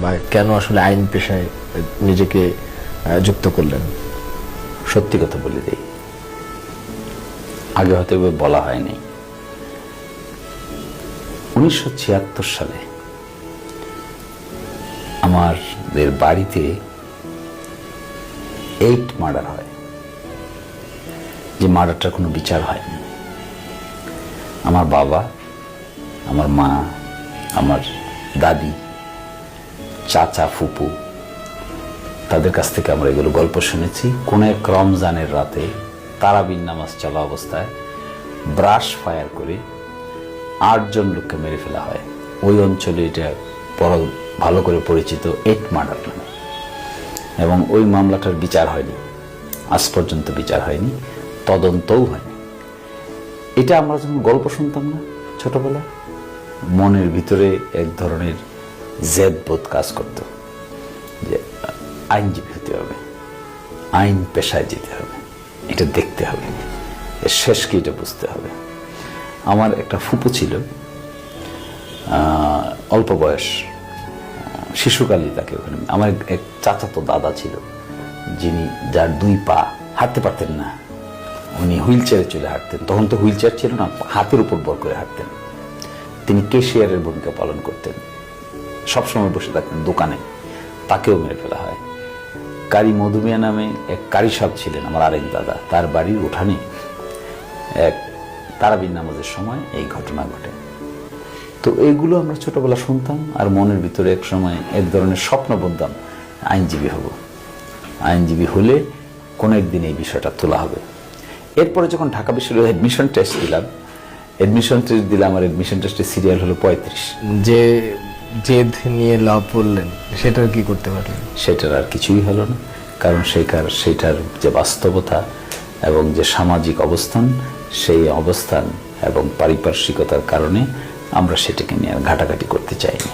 বা কেন আসলে আইন পেশায় নিজেকে যুক্ত করলেন? সত্যি কথা বলে দেই, আগে হয়তো বলা হয়নি। 1976 সালে আমাদের বাড়িতে 8 মার্ডার হয়, যে মার্ডারটার কোনো বিচার হয়নি। আমার বাবা, আমার মা, আমার দাদি, চাচা, ফুপু, তাদের কাছ থেকে আমরা এগুলো গল্প শুনেছি। কোন এক রমজানের রাতে তারাবির নামাজ চলা অবস্থায় ব্রাশ ফায়ার করে 8 জন লোককে মেরে ফেলা হয়। ওই অঞ্চলে এটা বড় ভালো করে পরিচিত 8 মার্ডার নামে। এবং ওই মামলাটার বিচার হয়নি, আজ পর্যন্ত বিচার হয়নি, তদন্তও হয়নি। এটা আমরা যখন গল্প শুনতাম না ছোটবেলায়, মনের ভিতরে এক ধরনের জেদবোধ কাজ করত যে আইনজীবী হতে হবে, আইন পেশায় যেতে হবে, এটা দেখতে হবে, এর শেষ কি এটা বুঝতে হবে। আমার একটা ফুপু ছিল, অল্প বয়স, শিশুকালই তাকে ওখানে। আমার এক চাচাতো দাদা ছিল, যিনি যার 2 পা, হাঁটতে পারতেন না, উনি হুইল চেয়ারে চলে হাঁটতেন। তখন তো হুইল চেয়ার ছিল না, হাতের উপর ভর করে হাঁটতেন। তিনি ক্যাশিয়ারের ভূমিকা পালন করতেন, সবসময় বসে থাকতেন দোকানে। তাকেও মেরে ফেলা হয়। কারি মধুমিয়া নামে এক কারি সাহেব ছিলেন, আমার আরেক দাদা, তার বাড়ির উঠানে এক তারাবির নামাজের সময় এই ঘটনা ঘটে। তো এইগুলো আমরা ছোটবেলা শুনতাম, আর মনের ভিতরে এক সময় এক ধরনের স্বপ্ন বুনতাম, আইনজীবী হব, আইনজীবী হলে কোনো একদিন এই বিষয়টা তোলা হবে। এরপরে যখন ঢাকা বিশ্ববিদ্যালয়ে অ্যাডমিশন টেস্ট দিলাম, আর অ্যাডমিশন টেস্টের সিরিয়াল হলো 35। যে জেদ নিয়ে ল পড়লেন, সেটার কি করতে পারলেন? সেটার আর কিছুই হলো না, কারণ সেটার যে বাস্তবতা এবং যে সামাজিক অবস্থান, সেই অবস্থান এবং পারিপার্শ্বিকতার কারণে আমরা সেটাকে নিয়ে আর ঘাটাঘাটি করতে চাইনি।